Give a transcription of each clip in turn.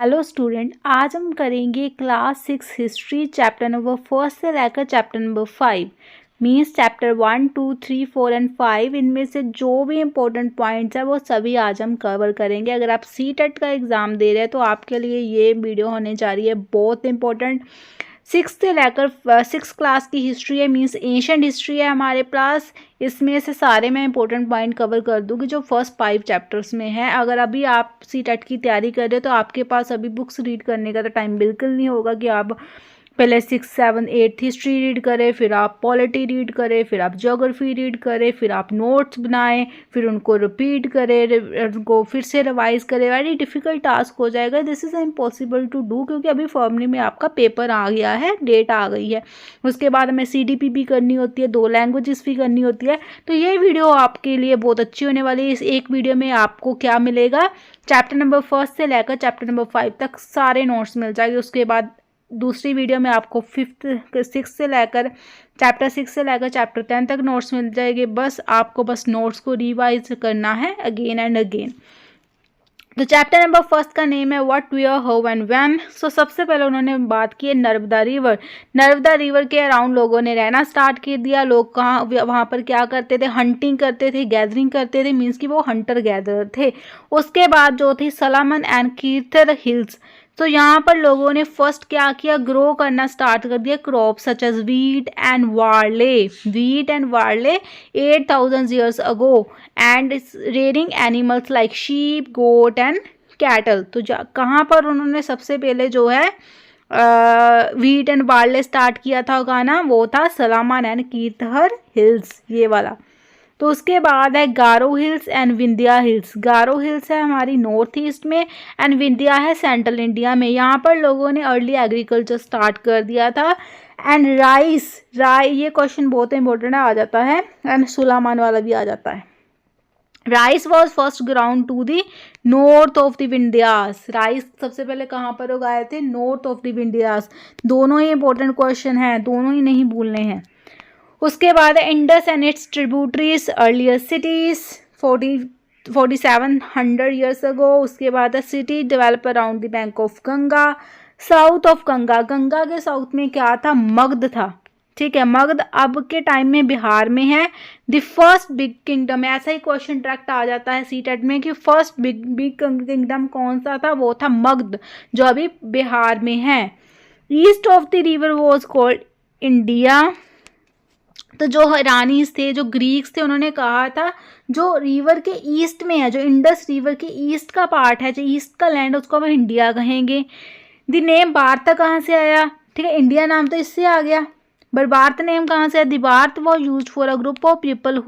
Hello student, आज हम करेंगे क्लास 6 हिस्ट्री चैप्टर नंबर 1 से लेकर chapter number 5 means chapter 1, 2, 3, 4 and 5। इनमें से जो भी इम्पोर्टेंट पॉइंट्स हैं वो सभी आज हम कवर करेंगे। अगर आप सीटेट का एग्ज़ाम दे रहे हैं तो आपके लिए ये वीडियो होने जा रही है बहुत इंपॉर्टेंट। 6 से लेकर 6 क्लास की हिस्ट्री है, मीन्स एंशिएंट हिस्ट्री है हमारे पास। इसमें से सारे मैं इंपॉर्टेंट पॉइंट कवर कर दूंगी जो फर्स्ट 5 चैप्टर्स में है। अगर अभी आप सीटेट की तैयारी कर रहे हो तो आपके पास अभी बुक्स रीड करने का तो टाइम बिल्कुल नहीं होगा कि आप पहले 6, 7, 8 हिस्ट्री रीड करें, फिर आप पॉलिटी रीड करें, फिर आप ज्योग्राफी रीड करें, फिर आप नोट्स बनाएं, फिर उनको रिपीट करें, उनको फिर से रिवाइज करें। वेरी डिफिकल्ट टास्क हो जाएगा। This is impossible to do क्योंकि अभी फरवरी में आपका पेपर आ गया है, डेट आ गई है। उसके बाद हमें CDP भी करनी होती है, 2 लैंग्वेजेस भी करनी होती है। तो ये वीडियो आपके लिए बहुत अच्छी होने वाली है। इस एक वीडियो में आपको क्या मिलेगा, चैप्टर नंबर 1 से लेकर चैप्टर नंबर 5 तक सारे नोट्स मिल जाएंगे। उसके बाद दूसरी वीडियो में आपको 6 से लेकर चैप्टर 10 तक नोट्स मिल जाएंगे। बस आपको नोट्स को रिवाइज करना है अगेन एंड अगेन। तो चैप्टर नंबर 1 का नेम है what, where, how and when. So सबसे पहले उन्होंने बात की है नर्मदा रिवर। नर्मदा रिवर के अराउंड लोगों ने रहना स्टार्ट कर दिया। लोग कहाँ वहाँ पर क्या करते थे, हंटिंग करते थे, गैदरिंग करते थे, मीन्स कि वो हंटर गैदरर थे। उसके बाद जो थी सलामन एंड कीर्थर हिल्स। तो यहाँ पर लोगों ने फर्स्ट क्या किया, ग्रो करना स्टार्ट कर दिया crop such as wheat and barley 8000 years ago and rearing animals like sheep, goat and cattle. तो कहाँ पर उन्होंने सबसे पहले जो है वीट एंड वार्ले स्टार्ट किया था उगाना, वो था सलामन एंड कीर्थर हिल्स, ये वाला। तो उसके बाद है Garo hills and Vindhya hills. Garo hills है हमारी नॉर्थ ईस्ट में एंड विंध्या है सेंट्रल इंडिया में। यहाँ पर लोगों ने अर्ली एग्रीकल्चर स्टार्ट कर दिया था। एंड ये क्वेश्चन बहुत इंपॉर्टेंट आ जाता है एंड सुलामान वाला भी आ जाता है। Rice was first grown to the north of the Vindhyas. Rice सबसे पहले कहाँ पर उगाए थे, नॉर्थ ऑफ द विंध्यास। दोनों ही इंपॉर्टेंट क्वेश्चन हैं, दोनों ही नहीं भूलने हैं। उसके बाद Indus and its tributaries earlier cities 4700 years ago। उसके बाद city develop around the bank of Ganga, south of Ganga. Ganga के साउथ में क्या था, मगध था। ठीक है, मगध अब के टाइम में बिहार में है। द फर्स्ट बिग किंगडम, ऐसा ही क्वेश्चन डायरेक्ट आ जाता है सीटेट में कि फर्स्ट बिग किंगडम कौन सा था, वो था मगध जो अभी बिहार में है। East of the river was called India. तो जो ईरानीज थे, जो ग्रीक्स थे, उन्होंने कहा था जो रिवर के ईस्ट में है, जो इंडस रिवर के ईस्ट का पार्ट है, जो ईस्ट का लैंड, उसको हम इंडिया कहेंगे। द नेम भारत कहाँ से आया, ठीक है, इंडिया नाम तो इससे आ गया, बट भारत नेम कहाँ से है। The Bharat was used for a group of people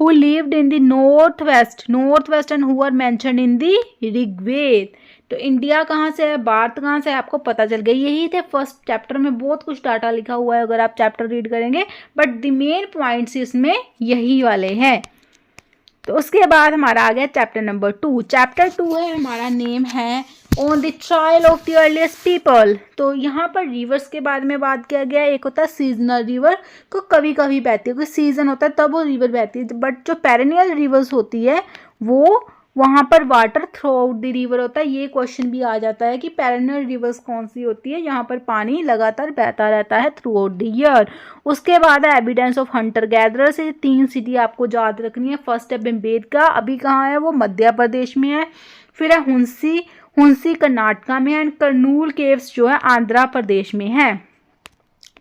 who lived in the northwest and who are mentioned in the Rigveda. तो इंडिया कहाँ से है, भारत कहाँ से है, आपको पता चल गया। यही थे फर्स्ट चैप्टर में, बहुत कुछ डाटा लिखा हुआ है अगर आप चैप्टर रीड करेंगे, बट द मेन पॉइंट्स इसमें यही वाले हैं। तो उसके बाद हमारा आ गया चैप्टर नंबर 2। चैप्टर 2 है हमारा, नेम है on the trial of the earliest people. तो यहाँ पर रिवर्स के बारे में बात किया गया। एक होता है सीजनल रिवर, को कभी कभी बहती है, कोई सीजन होता है तब वो रिवर बहती है, बट जो पेरेनियल रिवर्स होती है वो वहाँ पर water through out the river होता है। ये क्वेश्चन भी आ जाता है कि पेरेनियल रिवर्स कौन सी होती है, यहाँ पर पानी लगातार बहता रहता है थ्रू आउट द ईयर। उसके बाद है एविडेंस ऑफ हंटर गैदरर। से 3 सिटी आपको याद रखनी है। फर्स्ट है बेम्बेडका, अभी कहाँ है, वो मध्य प्रदेश में है। फिर है हुंसी कर्नाटका में, एंड कर्नूल केव्स जो है आंध्र प्रदेश में है।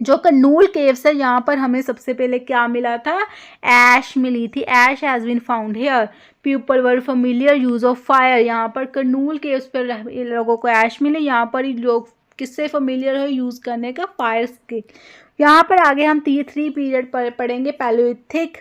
जो कर्नूल केव्स है, यहाँ पर हमें सबसे पहले क्या मिला था, ऐश मिली थी। Ash has been found here, people were familiar use of fire. यहाँ पर कर्नूल केव्स पर लोगों को ऐश मिले। यहाँ पर ही लोग किससे फेमिलियर है, यूज करने का, फायर के। यहाँ पर आगे हम 3 पीरियड पढ़ेंगे, palaeolithic,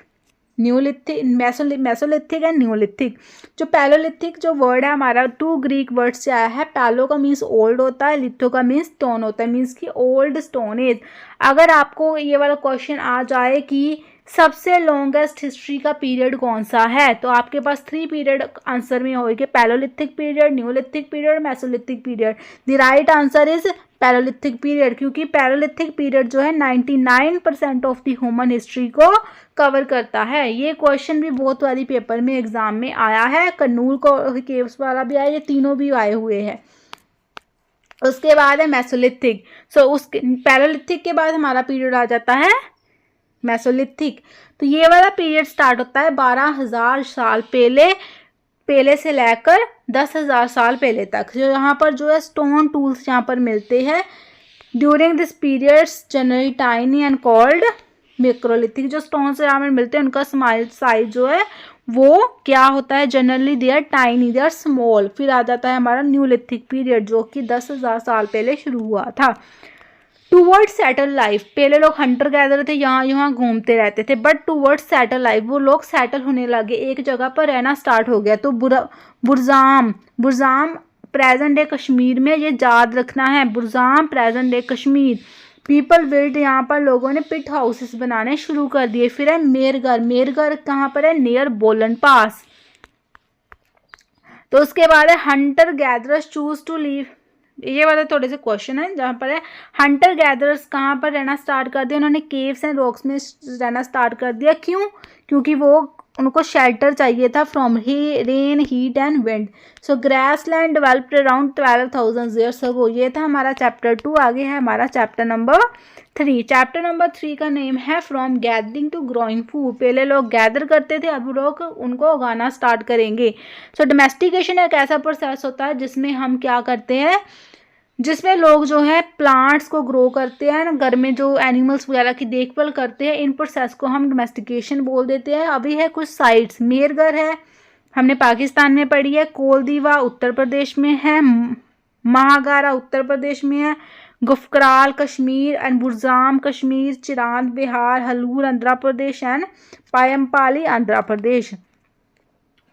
Neolithic, Mesolithic and Neolithic. जो पैलोलिथिक जो वर्ड है हमारा 2 ग्रीक वर्ड से आया है। पैलो का मीन्स ओल्ड होता है, लिथो का मीन्स स्टोन होता है, मीन्स की ओल्ड स्टोन एज। अगर आपको ये वाला क्वेश्चन आ जाए कि सबसे लॉन्गेस्ट हिस्ट्री का पीरियड कौन सा है, तो आपके पास 3 पीरियड आंसर में होगी, palaeolithic period, Neolithic period, Mesolithic period. The right answer is palaeolithic period, क्योंकि पैलोलिथिक पीरियड जो है 99% ऑफ द ह्यूमन हिस्ट्री को कवर करता है। ये क्वेश्चन भी बहुत वाली पेपर में एग्जाम में आया है। कर्नूल को केव्स वाला भी आया, ये तीनों भी आए हुए हैं। उसके बाद है मेसोलिथिक। उसके पैलोलिथिक के बाद हमारा पीरियड आ जाता है मेसोलिथिक। तो ये वाला पीरियड स्टार्ट होता है 12,000 साल पहले से लेकर 10,000 साल पहले तक। जो यहाँ पर जो है स्टोन टूल्स यहाँ पर मिलते हैं during this periods generally tiny and called macrolithic. जो स्टोन से यहाँ पर मिलते हैं उनका साइज जो है वो क्या होता है, generally they are tiny, they are small. फिर आ जाता है हमारा न्यूलिथिक पीरियड जो कि 10,000 साल पहले शुरू हुआ था। टूवर्ड सेटल लाइफ, पहले लोग हंटर गैदर थे, यहाँ घूमते रहते थे, बट टूवर्ड सेटल लाइफ वो लोग सेटल होने लगे, एक जगह पर रहना स्टार्ट हो गया। तो बुरजाम प्रेजेंट डे कश्मीर में, ये याद रखना है, Burzahom present day Kashmir. People build, यहाँ पर लोगों ने पिट हाउसेस बनाने शुरू कर दिए। फिर है मेरगर कहाँ पर है, नियर बोलन पास। तो उसके बाद है hunter gatherers choose to leave, ये वाले थोड़े से क्वेश्चन है जहाँ पर है हंटर गैदरर्स कहाँ पर रहना स्टार्ट कर दिया, उन्होंने केव्स एंड रॉक्स में रहना स्टार्ट कर दिया। क्यों? क्योंकि वो उनको शेल्टर चाहिए था from rain heat and wind. So grass land developed around 12,000 years ago. ये था हमारा चैप्टर 2। आगे है हमारा चैप्टर नंबर 3। चैप्टर नंबर 3 का नेम है from gathering to growing food. पहले लोग गैदर करते थे, अब लोग उनको उगाना स्टार्ट करेंगे। सो डोमेस्टिकेशन एक ऐसा प्रोसेस होता है जिसमें हम क्या करते हैं, जिसमें लोग जो है प्लांट्स को ग्रो करते हैं ना, घर में जो एनिमल्स वगैरह की देखभाल करते हैं, इन प्रोसेस को हम डोमेस्टिकेशन बोल देते हैं। अभी है कुछ साइट्स, मेरगर है, हमने पाकिस्तान में पढ़ी है, कोलदीवा उत्तर प्रदेश में है, महागारा उत्तर प्रदेश में है, गुफकराल कश्मीर एंड बुरजाम कश्मीर, चिरांद बिहार, हलूर आंध्र प्रदेश एंड पायमपाली आंध्र प्रदेश।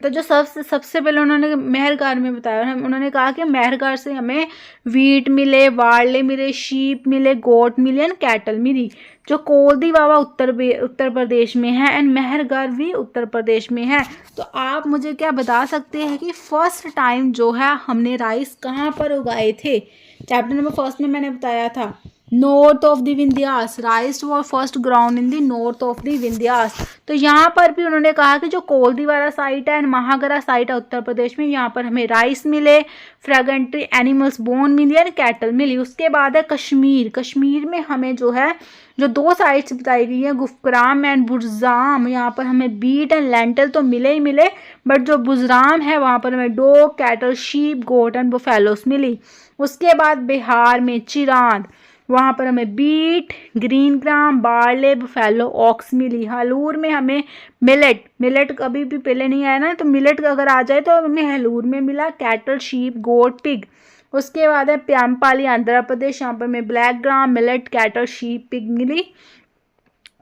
तो जो सबसे पहले उन्होंने मेहरगार में बताया, उन्होंने कहा कि मेहरगार से हमें वीट मिले, वार्ले मिले, शीप मिले, गोट मिले एंड कैटल मिली। जो कोलदी बाबा उत्तर प्रदेश में है एंड मेहरगार भी उत्तर प्रदेश में है। तो आप मुझे क्या बता सकते हैं कि फर्स्ट टाइम जो है हमने राइस कहाँ पर उगाए थे? चैप्टर नंबर 1 में मैंने बताया था north of the Vindhyas, rice was first ground in the north of the Vindhyas. तो यहाँ पर भी उन्होंने कहा कि जो कोलदी वाला साइट है एंड महागरा साइट है उत्तर प्रदेश में, यहाँ पर हमें राइस मिले, फ्रेगेंटरी एनिमल्स बोन मिली एंड कैटल मिली। उसके बाद है कश्मीर में हमें जो है जो 2 साइट्स बताई गई है गुफकराम एंड बुरजाम, यहाँ पर हमें बीट एंड लेंटल तो मिले ही मिले, बट जो बुजराम है वहाँ पर हमें dog, cattle, sheep, goat and buffaloes मिली। उसके बाद बिहार में चिरांद, वहाँ पर हमें wheat, green gram, barley, buffalo, ox मिली। हलूर में हमें मिलेट कभी भी पहले नहीं आया ना, तो मिलेट अगर आ जाए तो हमें हलूर में मिला, कैटल, शीप, गोट, पिग। उसके बाद है प्यामपाली आंध्र प्रदेश, यहाँ पर हमें black gram, millet, cattle, sheep, pig मिली।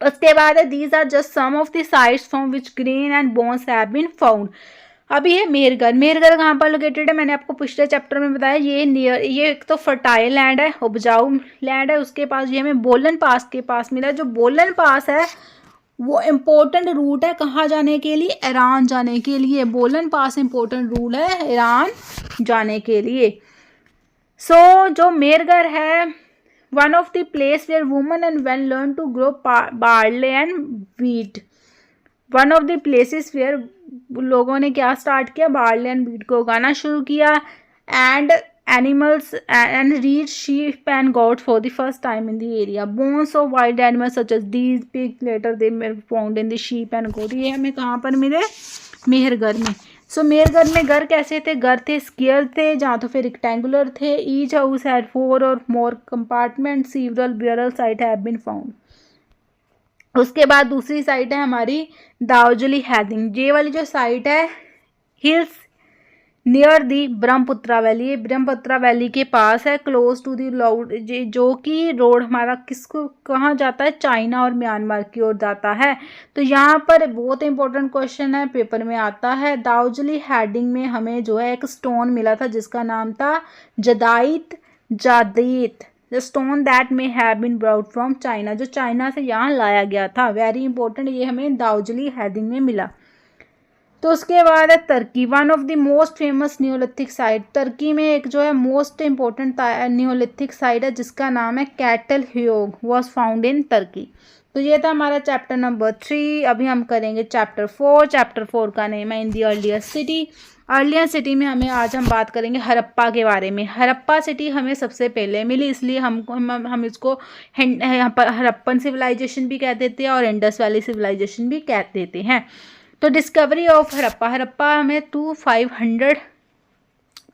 उसके बाद है these are just some of the sites from which grain and bones have been found. अभी है मेहरगढ़ कहाँ पर लोकेटेड है, मैंने आपको पिछले चैप्टर में बताया, ये एक तो फर्टाइल लैंड है, उपजाऊ लैंड है। उसके पास ये हमें बोलन पास के पास मिला। जो बोलन पास है वो इम्पोर्टेंट रूट है कहाँ जाने के लिए, ईरान जाने के लिए। बोलन पास इम्पोर्टेंट रूट है ईरान जाने के लिए। सो जो मेहरगढ़ है one of the place where women and men learn to grow barley and wheat. One of the places where लोगों ने क्या स्टार्ट किया, बार्ले एंड वीट को उगाना शुरू किया। And animals and rear sheep and goat for the first time in the area. Bones of wild animals such as deer, pig, later they found in the sheep and goat. ये हमें कहाँ पर मिले, मेहरगढ़ में। सो मेहरगढ़ में घर कैसे थे, घर थे स्क्वायर थे, जहाँ तो फिर रेक्टेंगुलर थे। ईच हाउस हैड 4 और more compartment, several burial site have been found. उसके बाद दूसरी साइट है हमारी दाऊजली हैदिंग। ये वाली जो साइट है hills near the Brahmaputra valley, ये ब्रह्मपुत्रा वैली के पास है, क्लोज टू दी लाउड, जो कि रोड हमारा किसको कहाँ जाता है, चाइना और म्यांमार की ओर जाता है। तो यहाँ पर बहुत इंपॉर्टेंट क्वेश्चन है, पेपर में आता है। दाऊजली हैडिंग में हमें जो है एक स्टोन मिला था जिसका नाम था jade, the stone that may have been brought from China, जो चाइना से यहाँ लाया गया था। वेरी इंपॉर्टेंट, ये हमें दाऊजली हैडिंग में मिला। तो उसके बाद है तुर्की, one of the most famous neolithic site. तुर्की में एक जो है मोस्ट इम्पोर्टेंट न्योलिथिक साइट है जिसका नाम है कैटल ह्योग, वॉज फाउंड इन तुर्की। तो ये था हमारा चैप्टर नंबर 3। अभी हम करेंगे चैप्टर 4। चैप्टर 4 का नेम है in the earlier city. Earlier city में आज हम बात करेंगे हड़प्पा के बारे में। हड़प्पा सिटी हमें सबसे पहले मिली, इसलिए हम इसको यहाँ पर हड़प्पन सिविलाइजेशन भी कह देते हैं और इंडस वैली सिविलाइजेशन भी कह देते हैं। तो डिस्कवरी ऑफ हड़प्पा, हड़प्पा हमें 2500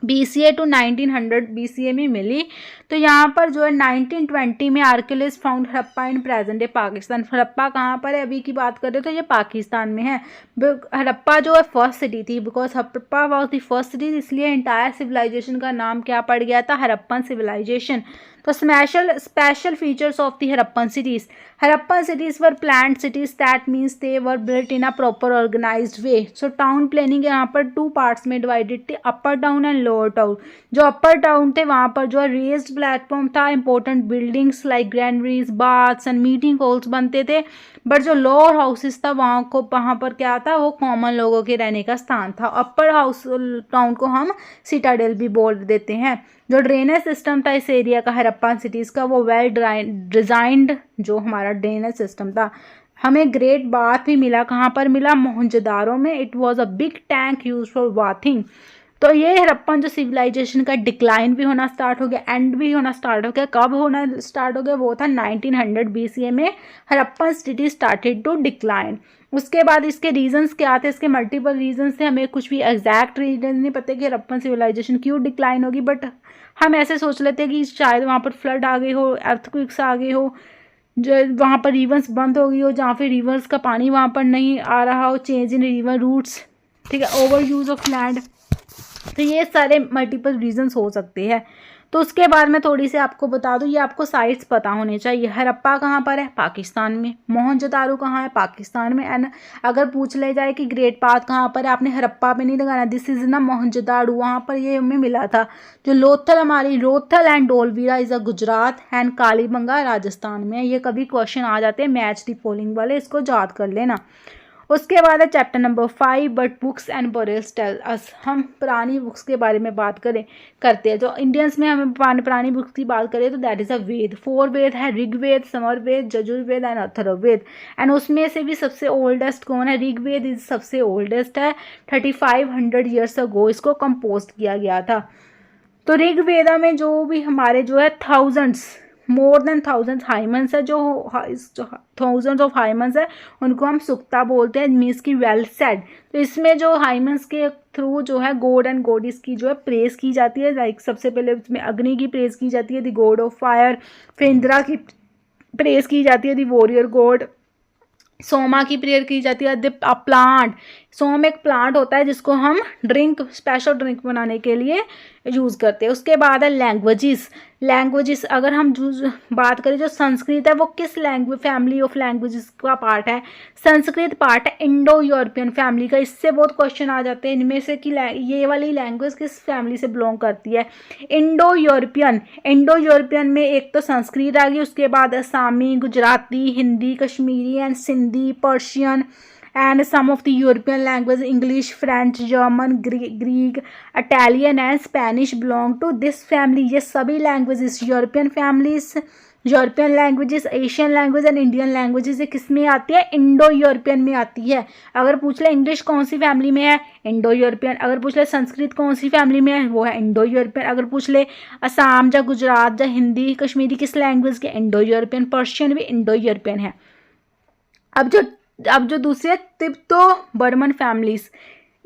BCA टू 1900 BCA में मिली। तो यहाँ पर जो है 1920 में archaeologist found Harappa in present day Pakistan. Harappa कहाँ पर है अभी की बात करें तो ये पाकिस्तान में है। हड़प्पा जो है फर्स्ट सिटी थी, because Harappa was the first city, इसलिए एंटायर सिविलाइजेशन का नाम क्या पड़ गया था, हड़प्पन सिविलाइजेशन। तो special features of the Harappan cities, Harappan cities were planned cities, that means they were built in a proper organized way. So town planning यहाँ पर 2 parts में divided थी, upper town and lower town। जो upper town थे वहाँ पर जो raised platform था, important buildings like granaries, baths and meeting halls बनते थे। बट जो लोअर हाउसेस था वहाँ पर क्या था, वो कॉमन लोगों के रहने का स्थान था। अपर हाउस टाउन को हम सिटाडेल भी बोल देते हैं। जो ड्रेनेज सिस्टम था इस एरिया का हड़प्पन सिटीज़ का, वो वेल डिज़ाइंड जो हमारा ड्रेनेज सिस्टम था। हमें ग्रेट बाथ भी मिला, कहाँ पर मिला, मोहनजोदारो में। It was a big tank use for bathing. तो ये हड़प्पन जो सिविलाइजेशन का डिक्लाइन भी होना स्टार्ट हो गया, एंड भी होना स्टार्ट हो गया। कब होना स्टार्ट हो गया, वो था 1900 BCA में Harappan city started to decline. उसके बाद इसके रीजंस क्या थे, इसके मल्टीपल रीजंस थे, हमें कुछ भी एग्जैक्ट रीजन नहीं पता कि हड़प्पन सिविलाइजेशन क्यों डिक्लाइन होगी, बट हम ऐसे सोच लेते हैं कि शायद वहाँ पर फ्लड आ गए हो, अर्थक्वेक्स आ गए हो, जो वहाँ पर रिवर्स बंद हो गई हो, जहाँ फिर रिवर्स का पानी वहाँ पर नहीं आ रहा हो, चेंज इन रिवर रूट्स, ठीक है, ओवर यूज ऑफ लैंड। तो ये सारे मल्टीपल रीजंस हो सकते हैं। तो उसके बाद मैं थोड़ी सी आपको बता दूं, ये आपको साइट्स पता होने चाहिए। हड़प्पा कहाँ पर है, पाकिस्तान में। मोहनजोदारो कहाँ है, पाकिस्तान में। एंड अगर पूछ ले जाए कि ग्रेट पाथ कहाँ पर है, आपने हड़प्पा पे नहीं लगाना, दिस इज ना मोहनजोदारो, वहाँ पर ये हमें मिला था। जो लोथल हमारी, Lothal and Dholavira is a Gujarat and Kalibangan Rajasthan में। ये कभी क्वेश्चन आ जाते हैं मैच दी फॉलोइंग वाले, इसको याद कर लेना। उसके बाद है chapter number 5, but books and burials tell us. हम पुरानी बुक्स के बारे में बात करते हैं। जो इंडियंस में हमें पुरानी बुक्स की बात करें तो दैट इज़ अ वेद। 4 वेद है, ऋग्वेद, समरवेद, यजुर्वेद एंड अथर्ववेद। एंड उसमें से भी सबसे ओल्डेस्ट कौन है, ऋग्वेद इज सबसे ओल्डेस्ट है। 3500 ईयर्स अगो इसको कंपोज किया गया था। तो ऋग्वेदा में जो भी हमारे जो है मोर देन 1000 हाइमन्स है, जो थाउजेंड्स ऑफ हाइमन्स है, उनको हम सुक्ता बोलते हैं, मीन्स की वेल सेड। तो इसमें जो हाइमन्स के थ्रू जो है गॉड एंड गॉडिस की जो है प्रेज की जाती है। लाइक सबसे पहले उसमें अग्नि की प्रेज की जाती है, द गॉड ऑफ फायर। फिर इंद्रा की प्रेज की जाती है, द वॉरियर गॉड। सोमा की प्रेयर की जाती है, प्लांट। सोम एक प्लांट होता है जिसको हम स्पेशल ड्रिंक बनाने के लिए यूज़ करते हैं। उसके बाद है लैंग्वेजेस। अगर हम बात करें जो संस्कृत है वो किस फैमिली ऑफ लैंग्वेजेस का पार्ट है, संस्कृत पार्ट है इंडो यूरोपियन फैमिली का। इससे बहुत क्वेश्चन आ जाते हैं इनमें से कि ये वाली लैंग्वेज किस फैमिली से बिलोंग करती है, इंडो यूरोपियन में एक तो संस्कृत आ गई, उसके बाद Assami, Gujarati, Hindi, Kashmiri and Sindhi, Persian and some of the European language, English, French, German, Greek, Italian and Spanish belong to this family. ये सभी languages European languages, Asian language and Indian languages ये किस में आती है, इंडो यूरोपियन में आती है। अगर पूछ ले इंग्लिश कौन सी फैमिली में है, इंडो यूरोपियन। अगर पूछ ले संस्कृत कौन सी फैमिली में है, वो है इंडो यूरोपियन। अगर पूछ ले असम या गुजरात या हिंदी, कश्मीरी किस लैंग्वेज के, इंडो यूरोपियन। पर्शियन भी इंडो यूरोपियन है। अब जो दूसरे तिब्तो बर्मन फैमिलीज,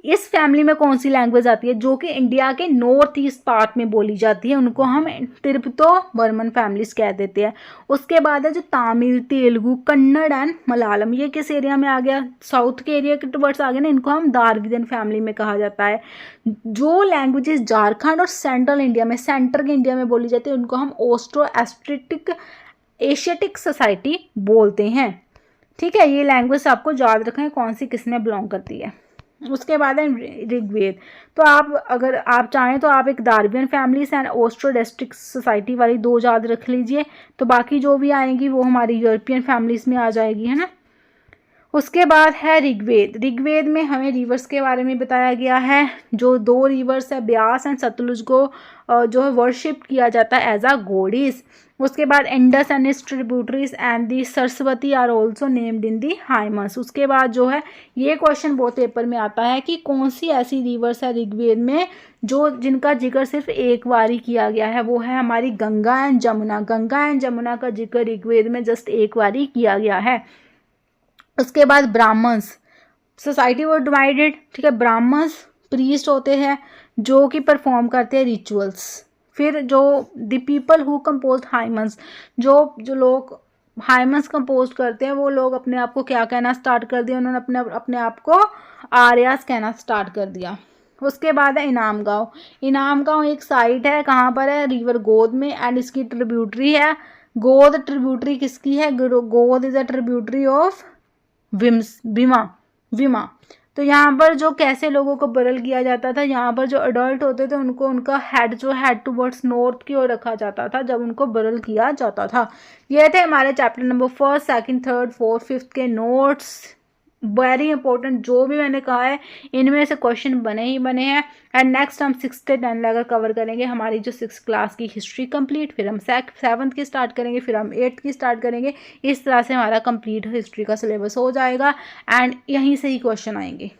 इस फैमिली में कौन सी लैंग्वेज आती है, जो कि इंडिया के नॉर्थ ईस्ट पार्ट में बोली जाती है, उनको हम तिब्तो बर्मन फैमिलीज कह देते हैं। उसके बाद है जो तमिल, तेलुगु, कन्नड़ एंड मलयालम, ये किस एरिया में आ गया, साउथ के एरिया के टुवर्ड्स आ गया ना, इनको हम द्राविडियन फैमिली में कहा जाता है। जो लैंग्वेजेस झारखंड और सेंट्रल इंडिया में बोली जाती है, उनको हम ऑस्ट्रो एशियाटिक सोसाइटी बोलते हैं। ठीक है, ये लैंग्वेज आपको याद रखें कौन सी किस में बिलोंग करती है। उसके बाद है ऋग्वेद। तो अगर आप चाहें तो आप एक Dravidian families and Austro district society वाली 2 याद रख लीजिए, तो बाकी जो भी आएंगी वो हमारी यूरोपियन फैमिलीज में आ जाएगी, है ना। उसके बाद है ऋग्वेद में हमें रिवर्स के बारे में बताया गया है। जो 2 रिवर्स है ब्यास एंड सतलुज को जो है वर्शिप किया जाता है एज अ गॉडेस। उसके बाद Indus and its tributaries and the Saraswati are also named in the hymns. उसके बाद जो है ये क्वेश्चन बहुत पेपर में आता है कि कौन सी ऐसी रिवर्स है ऋग्वेद में जो जिनका जिक्र सिर्फ एक बार ही किया गया है, वो है हमारी गंगा एंड जमुना। गंगा एंड जमुना का जिक्र ऋग्वेद में जस्ट एक बार ही किया गया है। उसके बाद ब्राह्मण्स, सोसाइटी वो डिवाइडेड, ठीक है। ब्राह्मण्स प्रीस्ट होते हैं जो कि परफॉर्म करते हैं रिचुअल्स। फिर जो द पीपल हु कंपोज हाइमन्स, जो लोग हाइमन्स कंपोज करते हैं वो लोग अपने आप को क्या कहना स्टार्ट कर दिया, उन्होंने अपने आप को आर्यास कहना स्टार्ट कर दिया। उसके बाद है इनाम गांव। इनाम गांव एक साइट है, कहाँ पर है, रिवर गोद में, एंड इसकी ट्रिब्यूटरी है गोद। ट्रिब्यूटरी किसकी है, गोद इज अ ट्रिब्यूटरी ऑफ विमा। तो यहाँ पर जो कैसे लोगों को बरल किया जाता था, यहाँ पर जो अडल्ट होते थे उनको उनका हेड टुवर्ड्स नॉर्थ की ओर रखा जाता था जब उनको बरल किया जाता था। ये थे हमारे चैप्टर नंबर 1, 2, 3, 4, 5 के नोट्स। वेरी इंपॉर्टेंट, जो भी मैंने कहा है इनमें से क्वेश्चन बने ही बने हैं। एंड नेक्स्ट हम 6 से 10 अगर कवर करेंगे हमारी जो 6 क्लास की हिस्ट्री कंप्लीट, फिर हम 7th की स्टार्ट करेंगे, फिर हम 8th की स्टार्ट करेंगे। इस तरह से हमारा कंप्लीट हिस्ट्री का सिलेबस हो जाएगा एंड यहीं से ही क्वेश्चन आएंगे।